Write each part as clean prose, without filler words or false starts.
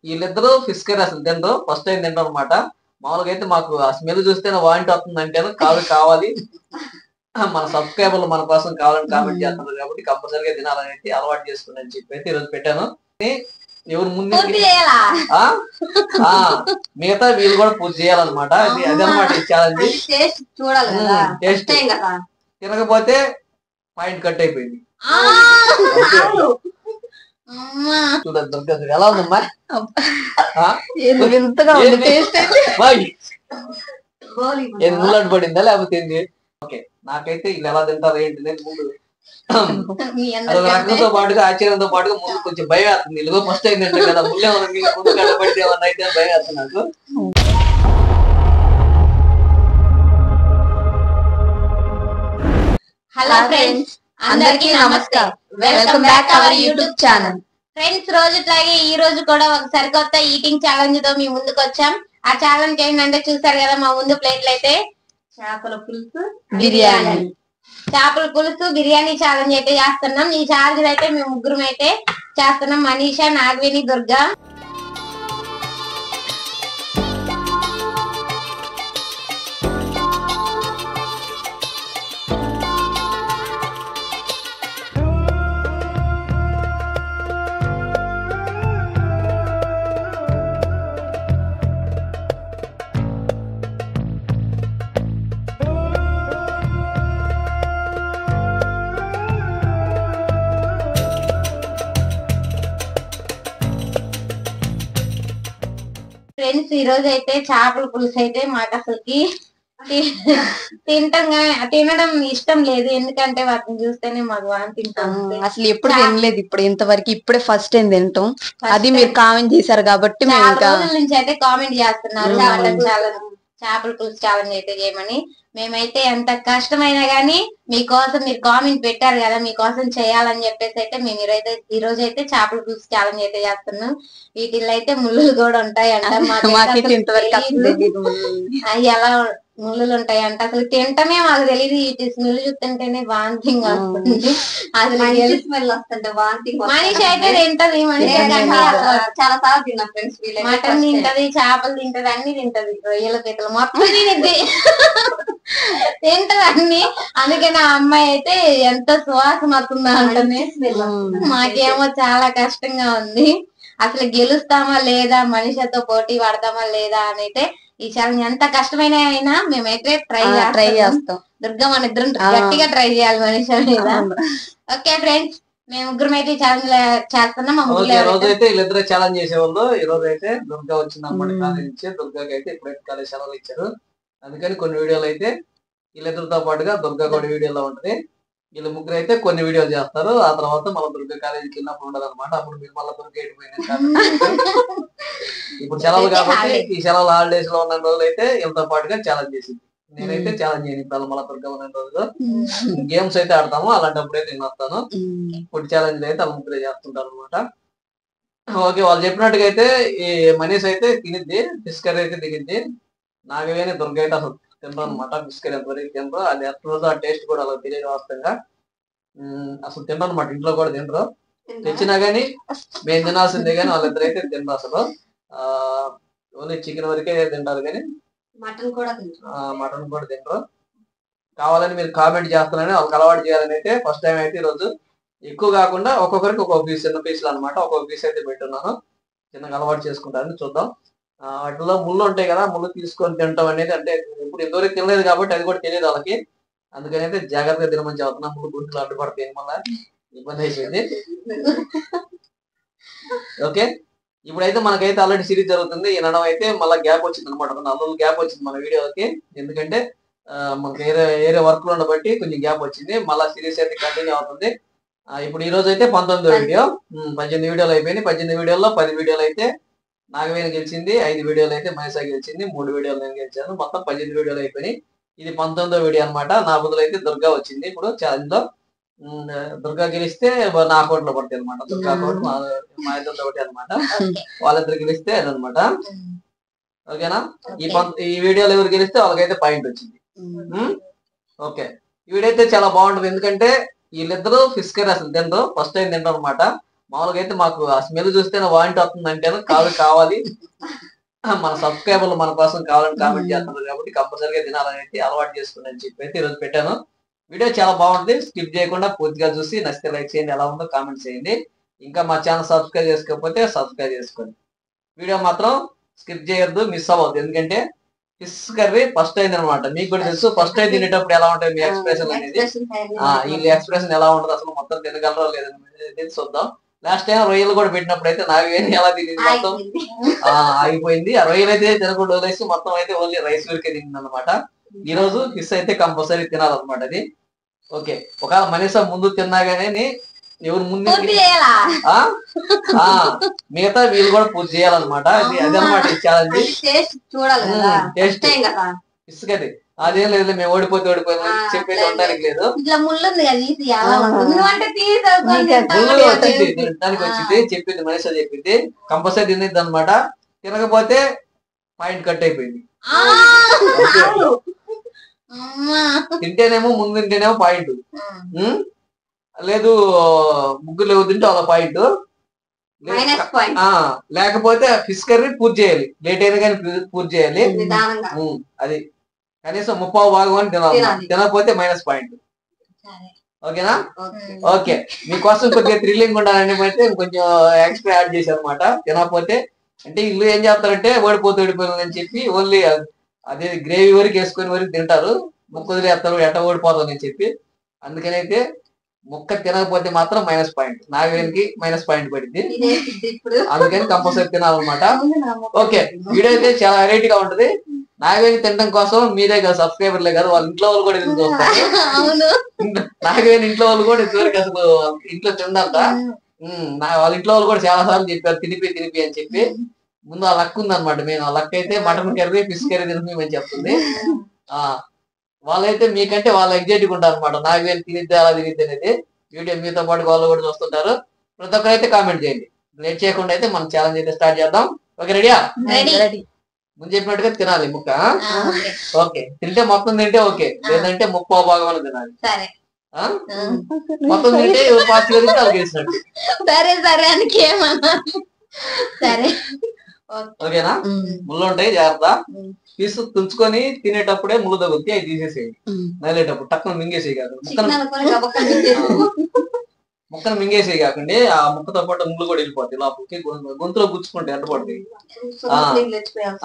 వీళ్ళిద్దరూ fish curry అసలు తినరు, ఫస్ట్ టైం తింటారు అనమాట. మామూలుగా అయితే మాకు ఆ స్మెల్ చూస్తేనే వాంటి వస్తుంది అంటేనే కావాలి మన సబ్స్క్రైబర్లు మన కోసం కావాలని కామెంట్ చేస్తున్నారు కాబట్టి కంపల్సరీగా తినాలని అయితే అలవాటు చేసుకుని అని చెప్పి అయితే ఈరోజు పెట్టాను. ఎవరు ముందు మిగతా వీళ్ళు కూడా పూర్తి చేయాలన్నమాట. అదనమాట ఈ ఛాలెంజ్. టేస్ట్ తినకపోతే పాయింట్ కట్ అయిపోయింది. చూడద్దు ఎలా ఉందమ్మా, ముళ్ళట్టు పడిందా లేకపోతే ఏంది? ఓకే, నాకైతే వీళ్ళు ఎలా తింటారు ఏంటి ముందు రకంతో పాటుగా ఆశ్చర్యంతో పాటుగా ముందు కొంచెం భయం వేస్తుంది. ఇల్లు ఫస్ట్ టైం తింటారు కదా, ముళ్ళే ముందు కడపడితే ఏమన్నా అయితే భయం వేస్తుంది నాకు. హలో ఫ్రెండ్స్, అందరికీ నమస్కారం. Welcome back our YouTube channel. Friends, రోజుట్లాగే ఈ రోజు కూడా ఒక సరికొత్త ఈటింగ్ ఛాలెంజ్ తో మీ ముందుకు వచ్చాం. ఆ ఛాలెంజ్ ఏంటంటే చూసారు కదా, మా ముందు ప్లేట్లు అయితే చేపల పులుసు బిర్యానీ ఛాలెంజ్ అయితే చేస్తున్నాం. ఈ ఛాలెంజ్ అయితే మేము ముగ్గురం అయితే చేస్తున్నాం. మనీషా, నాగవేణి, దుర్గా. ఫ్రెండ్స్, ఈ రోజు అయితే చేపల పులుసు అయితే మాకు అసలుకి తినడం ఇష్టం లేదు. ఎందుకంటే వాటిని చూస్తేనే మాకు తింటాం. అసలు ఎప్పుడు తినలేదు ఇప్పుడు ఇంతవరకు, ఇప్పుడే ఫస్ట్ టైం తింటాం. అది మీరు కామెంట్ చేశారు కాబట్టి రోజుల నుంచి అయితే కామెంట్ చేస్తున్నారు చేపల పులుసు ఛాలెంజ్ అయితే చేయమని. మేమైతే ఎంత కష్టమైనా గానీ మీకోసం, మీరు కామెంట్ పెట్టారు కదా, మీకోసం చేయాలని చెప్పేసి అయితే మేము ఈ రోజు అయితే చేపల పులుసు ఛాలెంజ్ అయితే చేస్తున్నాం. వీటిల్లో అయితే ముళ్ళులు కూడా ఉంటాయి అంట. ఎలా ముళ్ళులు ఉంటాయి అంట, అసలు తింటమే మాకు తెలియదు. వీటి స్మెల్ చూస్తుంటేనే వాంతింగ్ వస్తుంది. అసలు స్మెల్ వస్తుంటే వాంతింగ్. మనిషి అయితే తింటది, మనిషి చాలా సార్లు తిన్నా ఫ్రెండ్స్. మటన్ తింటది, చేపలు తింటది, అన్ని తింటది, రొయ్యల పీతలు మొత్తం తినిద్ది, తింటది అన్ని. అందుకే నా అమ్మాయి అయితే ఎంత సువాసన వస్తుందా అంటుంది. మాకేమో చాలా కష్టంగా ఉంది. అసలు గెలుస్తామా లేదా, మనిషితో పోటీ పడతామా లేదా అని అయితే ఈ ఛాలెంజ్ ఎంత కష్టమైన అయినా మేమైతే ట్రై చేస్తాం. దుర్గా మన ఇద్దరం గట్టిగా ట్రై చేయాలి మనిషి మీద. ఓకే ఫ్రెండ్స్, మేము ముగ్గురం అయితే ఛాలెంజ్ చేస్తున్నాం. రోజు అయితే వీళ్ళిద్దరు ఛాలెంజ్ చేసేవాళ్ళు. ఈ రోజు అయితే దుర్గా వచ్చింది అన్నమాట కాలేజ్ నుంచి. దుర్గాకి అయితే ఇప్పుడైతే కాలేజ్ సెలవులు ఇచ్చారు. అందుకని కొన్ని వీడియోలు అయితే వీళ్ళిద్దరితో పాటుగా దుర్గా కూడా వీడియోలో ఉంటది. వీళ్ళు ముగ్గురు అయితే కొన్ని వీడియోలు చేస్తారు. ఆ తర్వాత మళ్ళీ దుర్గా కాలేజీకి వెళ్ళినప్పుడు ఉండదు అనమాట. అప్పుడు మీరు మళ్ళీ దుర్గా ఎడిపోయింది. ఇప్పుడు సెలవులు కాబట్టి ఈ సెలవులు హాలిడేస్ లో ఉన్న రోజులు అయితే వీళ్ళతో పాటుగా ఛాలెంజ్ చేసింది. నేనైతే ఛాలెంజ్ చేయను ఇప్పుడు మళ్ళీ దుర్గా ఉన్న రోజులు. గేమ్స్ అయితే ఆడతాము, అలాంటప్పుడు అయితే నేను వస్తాను. ఫుడ్ ఛాలెంజ్ అయితే వాళ్ళ ముగ్గురే చేస్తుంటారు అనమాట. ఓకే, వాళ్ళు చెప్పినట్టుగా అయితే ఈ మనీష్ అయితే తినిద్ది, ఫిష్ కర్రీ అయితే తినిద్ది. నాగవేణి, దుర్గా అయితే అసలు తింటాం అనమాట. ఫిష్ కర్రీ ఎంతవరకు తినరు. అది ఎట్లా ఆ టేస్ట్ కూడా అలా తెలియదు వాస్తవంగా. అసలు తినరు అనమాట, ఇంట్లో కూడా తినరు. తెచ్చినా గానీ మేము తినాల్సిందే కానీ వాళ్ళిద్దరు అయితే తినరు అసలు. ఓన్లీ చికెన్ వరకే తింటారు కానీ మటన్ కూడా తినరు. కావాలని మీరు కామెంట్ చేస్తారని వాళ్ళకి అలవాటు చేయాలని అయితే ఫస్ట్ టైం అయితే ఈరోజు ఎక్కువ కాకుండా ఒక్కొక్కరికి ఒక్కొక్క పీస్, చిన్న పీసులు అనమాట. ఒక్కొక్క పీస్ అయితే పెట్టున్నాను. చిన్నగా అలవాటు చేసుకుంటారని చూద్దాం. వాటిలో ముళ్ళు ఉంటాయి కదా, ముళ్ళు తీసుకొని తింటాం అనేది అంటే ఇప్పుడు ఎంతవరకు తినలేదు కాబట్టి అది కూడా తెలియదు వాళ్ళకి. అందుకని అయితే జాగ్రత్తగా తినమని చెప్తున్నా. ముళ్ళు గుంటలు అడ్డుపడతాయి, మళ్ళీ ఇబ్బంది అయిపోయింది. ఓకే, ఇప్పుడైతే మనకైతే ఆల్రెడీ సిరీస్ జరుగుతుంది. ఈ నడవ అయితే మళ్ళీ గ్యాప్ వచ్చింది అనమాట. 4 రోజులు గ్యాప్ వచ్చింది మన వీడియోకి. ఎందుకంటే మనకి ఏరే వర్క్ లో బట్టి కొంచెం గ్యాప్ వచ్చింది. మళ్ళీ సిరీస్ అయితే కంటిన్యూ అవుతుంది. ఇప్పుడు ఈ రోజు అయితే 19వ వీడియో. 18 వీడియోలు అయిపోయింది. 18 వీడియోల్లో 10 వీడియోలు అయితే నాగవేణి గెలిచింది, 5 వీడియోలు అయితే మనీషా గెలిచింది, 3 వీడియోలు నేను గెలిచాను. మొత్తం 18 వీడియోలు అయిపోయినాయి. ఇది 19వ వీడియో అనమాట. నా బదులు అయితే దుర్గా వచ్చింది. ఇప్పుడు ఛాలెంజ్ లో దుర్గా గెలిస్తే నా అకౌంట్ లో పడుతుంది అనమాట. దుర్గా అకౌంట్ మా ఇద్దరు ఒకటి అనమాట. వాళ్ళిద్దరు గెలిస్తే అదనమాట. ఓకేనా? ఈ వీడియోలో ఎవరు గెలిస్తే వాళ్ళకైతే పాయింట్ వచ్చింది. ఓకే, ఈ వీడియో అయితే చాలా బాగుంటుంది. ఎందుకంటే వీళ్ళిద్దరూ ఫిష్ కర్రీ అసలు తినరు, ఫస్ట్ టైం తింటారు అనమాట. మామూలుగా అయితే మాకు ఆ స్మెల్ చూస్తేనే వాంటి వస్తుంది అంటేనే కావాలి మన సబ్స్క్రైబర్లు మన కోసం కావాలని కామెంట్ చేస్తున్నారు కాబట్టి కంపల్సరీగా తినాలని అయితే అలవాటు చేసుకుని చెప్పి అయితే ఈరోజు పెట్టాను. వీడియో చాలా బాగుంటుంది, స్కిప్ చేయకుండా పూర్తిగా చూసి నచ్చితే లైక్ చేయండి, ఎలా ఉందో కామెంట్ చేయండి. ఇంకా మా ఛానల్ సబ్స్క్రైబ్ చేసుకోకపోతే సబ్స్క్రైబ్ చేసుకోండి. వీడియో మాత్రం స్కిప్ చేయొద్దు, మిస్ అవ్వద్దు. ఎందుకంటే ఫిష్ కర్రీ ఫస్ట్ అయింది అనమాట. మీకు కూడా తెలుసు ఫస్ట్ టైం తినేటప్పుడు ఎలా ఉంటుంది మీ ఎక్స్ప్రెషన్ అనేది, వీళ్ళ ఎక్స్ప్రెషన్ ఎలా ఉంటుంది, అసలు మొత్తం తినగలరో లేదని చూద్దాం. లాస్ట్ టైం రొయ్యలు కూడా పెట్టినప్పుడు అయితే నాకు ఎలా తినింది మొత్తం ఆగిపోయింది. ఆ రొయ్యలు అయితే తినకుండా వదిలేసి మొత్తం అయితే ఓన్లీ రైస్ వరకే తింది అనమాట. ఈ రోజు ఫిష్ అయితే కంపల్సరీ తినాలన్నమాట అది. ఓకే, ఒకవేళ మనీషా ముందు తిన్నా గానీ ఎవరు ముందు మిగతా వీళ్ళు కూడా పూర్తి చేయాలన్నమాట. అదనమాట ఛాలెంజ్. టేస్ట్ ఫిష్ కర్రీ అదేం లేదు, మేము ఓడిపోతే చెప్పేది ఉండడానికి లేదు. దానికి వచ్చింది చెప్పింది మనీషా చెప్పింది కంపల్సరీ తినేది అనమాట. తినకపోతే పాయింట్ కట్ అయిపోయింది. తింటేనేమో ముందు తింటేనేమో పాయింట్ లేదు, ముగ్గురు లేవు తింటే అలా పాయింట్. లేకపోతే ఫిష్ కర్రీ పూర్తి చేయాలి, లేట్ అయినా కానీ పూర్తి చేయాలి. అది కనీసం 30 భాగం అని తినాలి, తినకపోతే -పాయింట్. ఓకేనా? ఓకే, మీకోసం కొద్దిగా థ్రిల్లింగ్ ఉండాలని అయితే కొంచెం ఎక్స్ట్రా యాడ్ చేశారు అనమాట. తినకపోతే అంటే ఇల్లు ఏం చేస్తారంటే ఓడిపోతుందని చెప్పి ఓన్లీ అదే గ్రేవీ వరకు వేసుకొని వరకు తింటారు, ముక్క వదిలేస్తారు ఎట్ట ఓడిపోతుందని చెప్పి. అందుకనైతే ముక్క తినకపోతే మాత్రం -పాయింట్, నాగవేనికి -పాయింట్ పడింది. అందుకని కంపల్సరీ తినాలన్నమాట. ఓకే, వీడియో అయితే చాలా వెరైటీగా ఉంటది. నాగవేణి తినడం కోసం మీరే కదా సబ్స్క్రైబర్లే కదా, వాళ్ళ ఇంట్లో వాళ్ళు కూడా ఎందుకు చూస్తారు. నాగవేణి ఇంట్లో వాళ్ళు కూడా ఇంతవరకు అసలు ఇంట్లో తిందంట. వాళ్ళ ఇంట్లో వాళ్ళు కూడా చాలా సార్లు చెప్పారు తినిపి అని చెప్పి. ముందు ఆ లక్ ఉందన్నమాట. మేము ఆ లక్ అయితే మటన్ కర్రీ ఫిష్ కర్రీ తినిపి చెప్తుంది. వాళ్ళైతే మీకంటే వాళ్ళు ఎగ్జైట్గా ఉంటారు అనమాట, నాగవేణి తినిద్ది అలా తినిద్ది అనేది. వీడియో మీతో పాటు వాళ్ళు కూడా చూస్తుంటారు. ప్రతి ఒక్కరు అయితే కామెంట్ చేయండి. లేట్ చేయకుండా అయితే మనం ఛాలెంజ్ అయితే స్టార్ట్ చేద్దాం. ఓకే, రెడీయా? ముందు చెప్పినట్టుగా తినాలి ముక్క. ఓకే, తింటే మొత్తం తింటే ఓకే, లేదంటే 30 భాగం తినాలి. మొత్తం తింటే ఫాస్ట్ గా తింటే వాళ్ళకి వేసినట్టు. ఓకేనా? ముళ్ళు ఉంటాయి, జాగ్రత్త. పీసు తుంచుకొని తినేటప్పుడే ముళ్ళు తగ్గుతాయి, అవి తీసేసేయండి. నల్లేటప్పుడు టక్కున మింగేసేయి కాదు, ముక్కను మింగేసేయి కాకండి. ఆ ముక్కతో పాటు ముళ్ళు కూడా వెళ్ళిపోతాయి లోపలికి, గొంతులో గుచ్చుకుంటే ఎంటపడతాయి.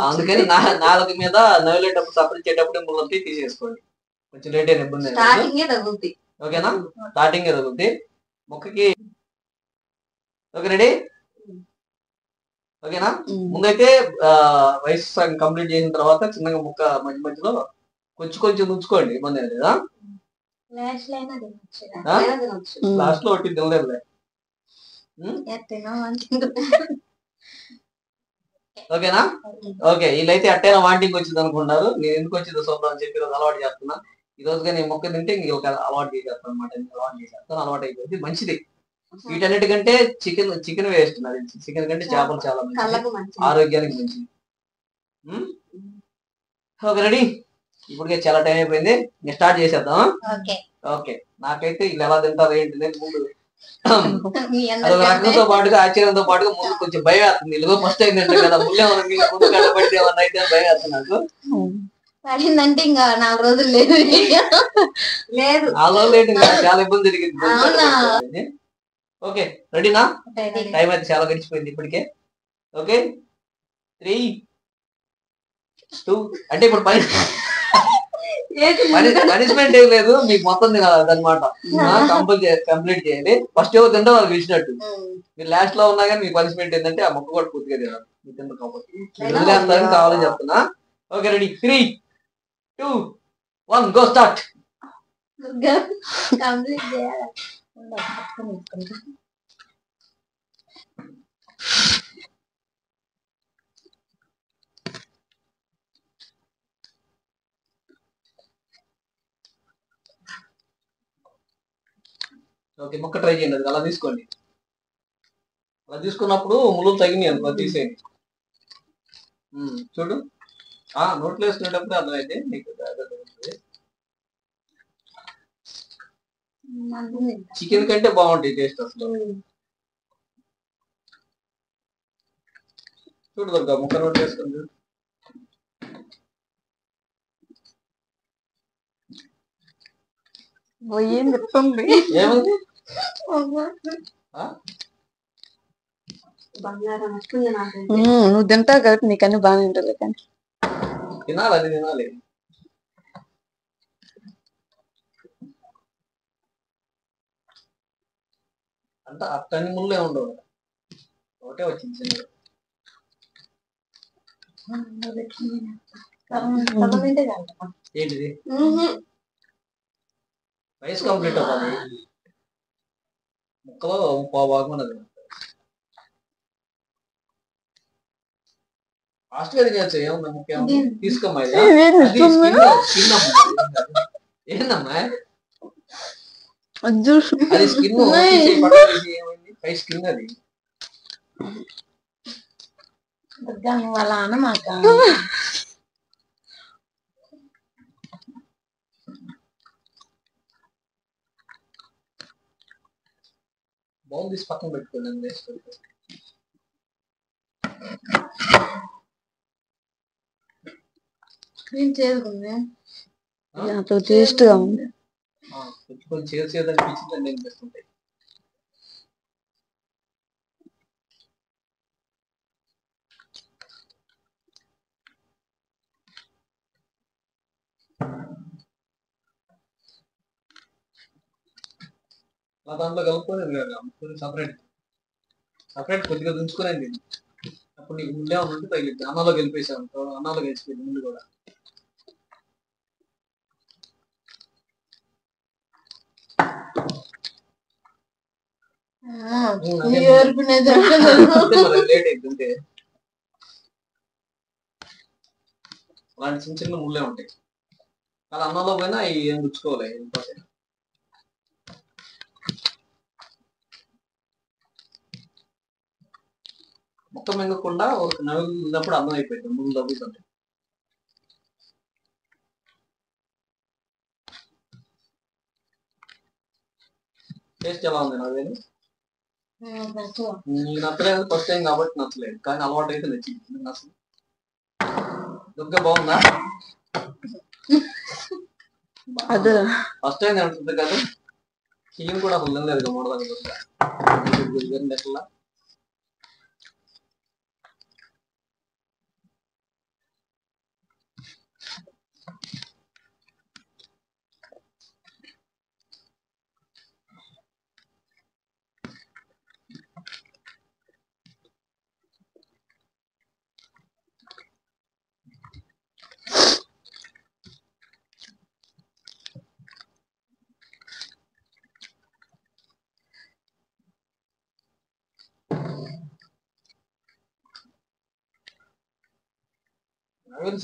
అందుకని నాలుగు మీద నవ్వులేటప్పుడు సపరించేటప్పుడు ముళ్ళు తీసేసుకోండి, కొంచెం లేట్ అయిన ఇబ్బంది. ఓకేనా? స్టార్టింగ్ తగ్గుద్ది ముక్కకి. Okay, ready? ఓకేనా? ముందైతే రైస్ కంప్లీట్ చేసిన తర్వాత చిన్నగా ముక్క మధ్య మధ్యలో కొంచెం ఉంచుకోండి, ఇబ్బంది ఏం లేదా. లాస్ట్ లో ఒకటి తినలేదు. ఓకేనా? ఓకే, వీళ్ళైతే ఎట్టైనా వాంటింగ్ వచ్చింది అనుకుంటారు. నేను ఎందుకు వచ్చిందో చూద్దాం అని చెప్పి అలవాటు చేస్తున్నా. ఈ రోజుగా నేను మొక్క తింటే ఇంకొక అలవాటు చేసేస్తాను అనమాట. అలవాటు చేసేస్తాను, అలవాటు అయిపోయింది. మంచిది. వీటన్నిటికంటే చికెన్ వేస్ట్. చికెన్ కంటే చేపలు చాలా మంచిది, ఆరోగ్యానికి మంచిది. Okay, ready? ఇప్పటికే చాలా టైం అయిపోయింది, నేను స్టార్ట్ చేసేద్దాం. ఓకే, నాకైతే వీళ్ళు ఎలా తింటారు ఏంటి ముందు రకంతో పాటుగా ఆశ్చర్యంతో పాటుగా ముందు కొంచెం భయం వేస్తుంది. ఇల్లు ఫస్ట్ అయిందంటే కదా, ముందే ముందు కట్టబడితే ఏమన్నా అయితే భయం వేస్తుంది నాకు. పడిందంటే ఇంకా 4 రోజులు లేదు, 4 రోజులు ఏంటి, చాలా ఇబ్బంది జరిగింది. ఓకే, రెడీనా? టైం అయితే చాలా గడిచిపోయింది ఇప్పటికే. ఓకే, 3, 2 అంటే ఇప్పుడు పనిష్మెంట్ ఏం లేదు, మీకు మొత్తం తినాలన్నమాట. కంప్లీట్ చేయాలి. ఫస్ట్ ఎవరు తింటే వాళ్ళకి ఇచ్చినట్టు. మీరు లాస్ట్ లో ఉన్నా కానీ మీకు పనిష్మెంట్ ఏంటంటే ఆ మొక్క కూడా పూర్తిగా తినాలి. మీరు తింటారు కాబట్టి వదిలేస్తారని కావాలని చెప్తున్నా. Okay, ready? 3, 2, 1 go start. Okay, ముక్క ట్రై చేయండి. అది అలా తీసుకోండి. అలా తీసుకున్నప్పుడు ముళ్ళు తగినాయి అనుకో తీసేయండి. చూడు, నోట్లో వేసుకునేటప్పుడు అర్థమైతే మీకు. చికెన్ కంటే బాగుంటాయి టేస్ట్ అసలు. చూడు దుర్గా ముక్క నోట్ చేసుకుంది. ఏం చెప్తుంది? ఏముంది నువ్వు తింటావు కాబట్టి నీకు అన్ని బాగానే ఉంటుంది కానీ తినాలి, అది తినాలి. అంటే అట్టని ముళ్ళే ఉండవు, ఒకటే వచ్చింది చిన్నది. ఏంటిది రైస్ కంప్లీట్ అవ్వాలి, ముక్కలో పావు బాగున్నది. ఫాస్ట్ గా తినేచ్చు, ఏమన్నా ముక్క తీసుకోమ్మా. ఏందమ్మా అది స్కిన్, ఏమైంది పై స్కిన్ అది. అలా అన్నమాట. బౌల్ తీసి పక్కన పెట్టుకోండి. టేస్ట్ గా ఉంది. కొంచెం చేదు అనిపించింది అని అనిపిస్తుంటాయి. అలా దాంట్లో కలుపుకొని సపరేట్ సపరేట్ కొద్దిగా దించుకునేది. అప్పుడు నీకు ముందే ఉన్నట్టు తగిలిద్ది. అన్నంలో గెలిపేసాను, అన్నంలో గెలిచిపోయింది ముందు కూడా. లేట్ అవుతుంటే అలాంటి చిన్న చిన్న ముళ్ళే ఉంటాయి. అలా అన్నంలో పోయినా అవి ఏం గుచ్చుకోవాలి. ముక్క మింగకుండా ఒక నవ్వున్నప్పుడు అన్నం అయిపోయింది, ముళ్ళు తగ్గుతుంది. టేస్ట్ ఎలా ఉంది నవ్వేది? నీకు నచ్చలేదు, ఫస్ట్ టైం కాబట్టి నచ్చలేదు, కానీ అలవాటు అయితే నచ్చింది. అసలు దుర్గా బాగుందా? ఫస్ట్ టైం తింటుంది కదా, చికెన్ కూడా అసలు తినలేదు మూడదాని దుర్గా. ఎట్లా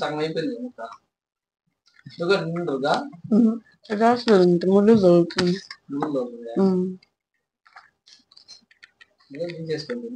సగం అయిపోయింది ముక్క. షుగర్ నిండుగా ముళ్ళు దొరుకుతుంది. చేసుకోండి.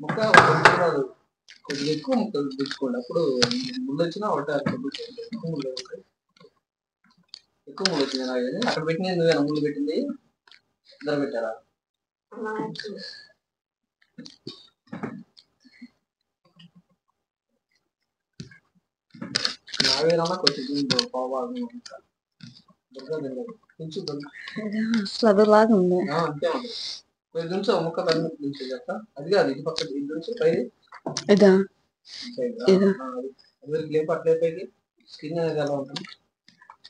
ముక్క కొద్దిగా ఎక్కువ ముక్కలు తెచ్చుకోండి, అప్పుడు ముళ్ళు వచ్చినా ఒకటే ఎక్కువ ముళ్ళు వచ్చింది. నాగేది అక్కడ పెట్టినది నువ్వేనా ముళ్ళు పెట్టింది? ఇద్దరు పెట్టారా? నావేనన్నా కొంచెం పావు దుర్గా తినలేదు, కొంచెం అదలాగా ఉంది. అంతే ఉంది. కొంచెం దించు, ముక్క పది ముక్క దించు చెప్తా. అది కాదు, ఇది పక్క ఇది దించు పైది. అది లేపు అట్లే పైకి. స్కిన్ అనేది ఎలా ఉంటుంది?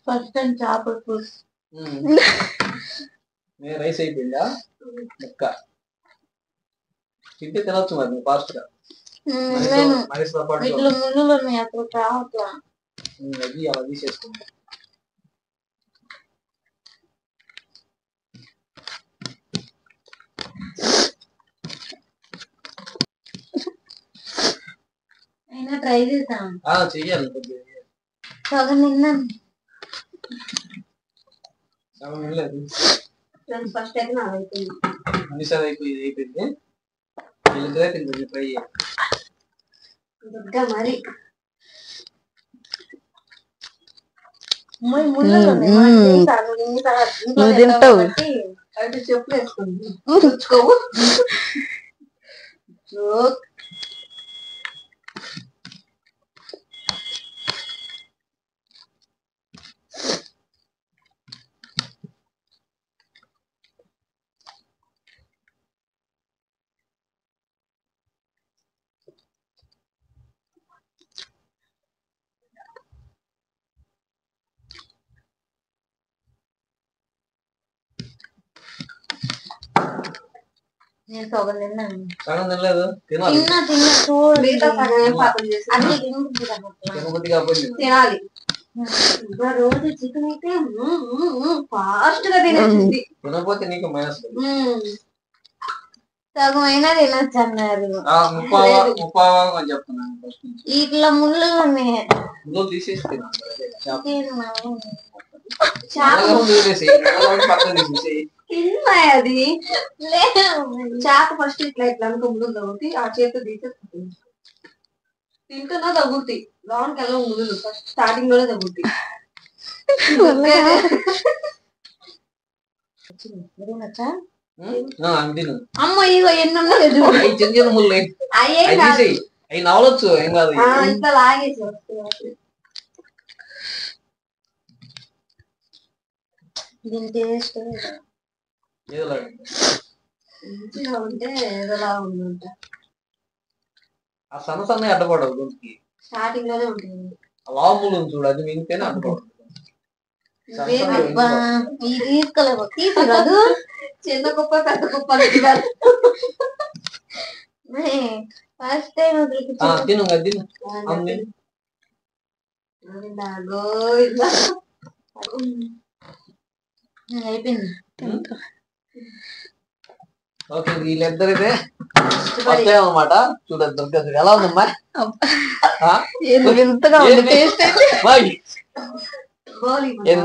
ఫస్ట్ టైం చేపల పులుసు. రైస్ అయిపోయిందా? ముక్క తింటే తినొచ్చు మరి ఫాస్ట్ గా. నేను మనసుతో పాటు ఇట్లా ముళ్ళు ఉన్నాయి అసలు రావట్లా. అది అలా తీసేసుకుంటాం. అయినా ట్రై చేద్దాం. చెయ్యాలి సగం తిన్నాను. ఫస్ట్ అయితే నాకు అయిపోయింది. మనిషి అయిపోయింది. వీళ్ళిద్దరే తింటుంది ట్రై చేయాలి. మరి నువ్వు తింటావు అయితే చెప్పులు వేసుకుంది. నేను సగం తిన్నాను. సగం తినలేదు. తిన్నా చూడు తినాలి. రోజు చికెన్ అయితే ఫాస్ట్ గా తినేసింది. తినకపోతే నీకు మైనస్. సగం అయినా తినొచ్చు అన్నారు. చెప్తున్నాను ఇట్లా ముళ్ళు ఉన్నాయి. ముళ్ళు తీసేసి అది చేప ఫస్ట్ ఇట్లా ఇట్లా అనుకో ముళ్ళు తగ్గుతాయి. ఆ చేతి తీసేస్తుంది. తింటున్నా తగ్గుతాయి. లోనికి ఎలా ముళ్ళు ఫస్ట్ స్టార్టింగ్ లోనే తగ్గుతాయి. అమ్మ ఇగో ఎన్ని ఉన్నాయి. చిన్న చిన్న ముళ్ళు అవి నవలొచ్చు. ఏం కాదు. ఇంట్లో లాగేసి వస్తుంది. దీని టేస్ట్ మంచిగా ఉంటే ఏదోలా ఉందంట. ఆ సన్న సన్న అడ్డపడవు గొంతుకి. స్టార్టింగ్ లోనే ఉంటుంది. లావులు చూడు అది మింగితేనే అడ్డపడదు. తీసుకోలేదు. చిన్న కుప్ప పెద్ద కుప్ప ఫస్ట్ టైం తిను అయిపోయింది. ఓకే వీళ్ళిద్దరైతే అనమాట. చూడదు దుర్గా ఎలా ఉందమ్మా? వింతగా ఉంది టేస్ట్ అయితే.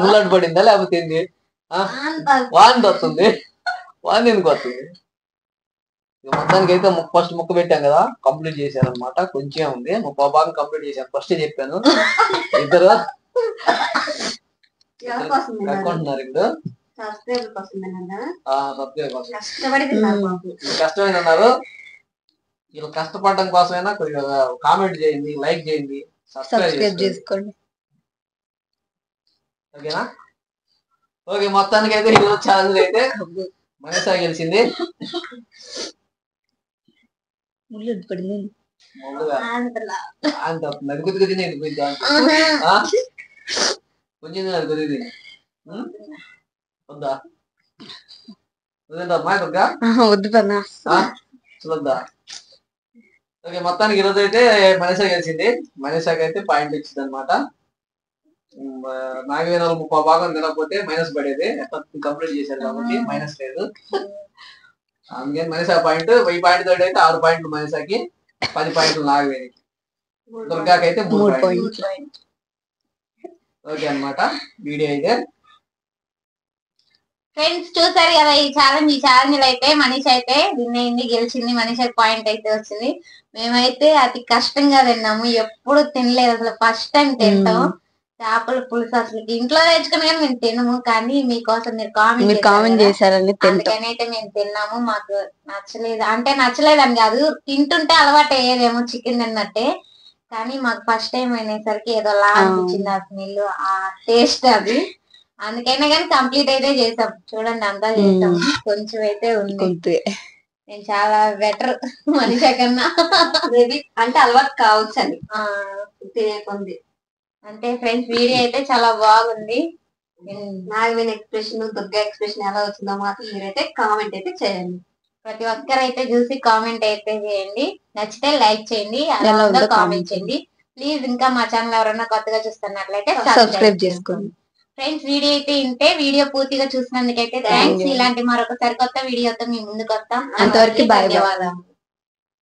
ముళ్ళట్టు పడిందా లేకపోతే ఏంది? వాంతి వస్తుంది. వాంతి ఎందుకు వస్తుంది? మొత్తానికి అయితే ఫస్ట్ ముక్క పెట్టాం కదా, కంప్లీట్ చేశాను అనమాట. కొంచెం ఉంది, 30 భాగం కంప్లీట్ చేశాను. ఫస్ట్ చెప్పాను. ఇద్దరు కనుక్కుంటున్నారు ఇప్పుడు. కష్టమైన అన్నారు. వీళ్ళు కష్టపడడం కోసమైనా కొద్దిగా కామెంట్ చేయండి, లైక్ చేయండి, సబ్స్క్రైబ్ చేసుకోండి. ఓకేనా? ఓకే మొత్తానికి అయితే ఈరోజు ఛాలెంజ్ అయితే మనసా గెలిచింది. నలుగురికి తినే కొంచెం నలుగురికి తిని వద్దా? వద్దా వద్దు పన్నా చూద్దా? ఓకే మొత్తానికి ఈరోజు అయితే మనసా గెలిచింది. మనసాకి అయితే పాయింట్ ఇచ్చింది అనమాట. నాగవేణాలు 30 భాగం తినకపోతే మైనస్ పడేది. కంప్లీట్ చేశారు కాబట్టి మైనస్ లేదు. అందుకని మనసా పాయింట్ 1000 పాయింట్ తోటి అయితే 6 పాయింట్లు మనసాకి, 10 పాయింట్లు నాగవేణికి, దుర్గాకి అయితే 3 పాయింట్లు. ఓకే అనమాట వీడియో అయితే. ఫ్రెండ్స్ చూసారు కదా ఈ ఛాలెంజ్ అయితే మనీష్ అయితే విన్ అయింది, గెలిచింది. మనీష్ పాయింట్ అయితే వచ్చింది. మేమైతే అతి కష్టంగా తిన్నాము. ఎప్పుడు తినలేదు అసలు, ఫస్ట్ టైం తింటాం. చేపల పులుసు అసలు ఇంట్లో తెచ్చుకుని కానీ మేము తినము. కానీ మీకోసం మీరు కామెంట్ చేశారని అందుకని అయితే మేము తిన్నాము. మాకు నచ్చలేదు అంటే నచ్చలేదని కాదు, తింటుంటే అలవాటు అయ్యేదేమో చికెన్ తిన్నట్టే. కానీ మాకు ఫస్ట్ టైం అయినసరికి ఏదోలా అనిపించింది ఆ స్మెల్, ఆ టేస్ట్ అది. అందుకైనా కానీ కంప్లీట్ అయితే చేసాం. చూడండి అంతా చేసాం. కొంచెం అయితే ఉంది. నేను చాలా బెటర్ మనిషి కన్నా. అంటే అలవాటు కావచ్చు అని తినేకుంది. అంటే ఫ్రెండ్స్ వీడియో అయితే చాలా బాగుంది. నాగవేణి ఎక్స్ప్రెషన్, దుర్గా ఎక్స్ప్రెషన్ ఎలా వచ్చిందో మాత్రం మీరైతే కామెంట్ అయితే చేయండి. ప్రతి ఒక్కరైతే చూసి కామెంట్ అయితే చేయండి, నచ్చితే లైక్ చేయండి, ఎలా ఉందో కామెంట్ comment చేయండి. ప్లీజ్ ఇంకా మా ఛానల్ ఎవరైనా కొత్తగా చూస్తున్నట్లయితే సబ్స్క్రైబ్ చేసుకోండి. ఫ్రెండ్స్, వీడియో అయితే ఇంతే. వీడియో పూర్తిగా చూసినందుకైతే థ్యాంక్స్. ఇలాంటి మరొక సరికొత్త వీడియోతో మీ ముందుకు వస్తాం. అంతవరకు bye bye. ధన్యవాదాలు.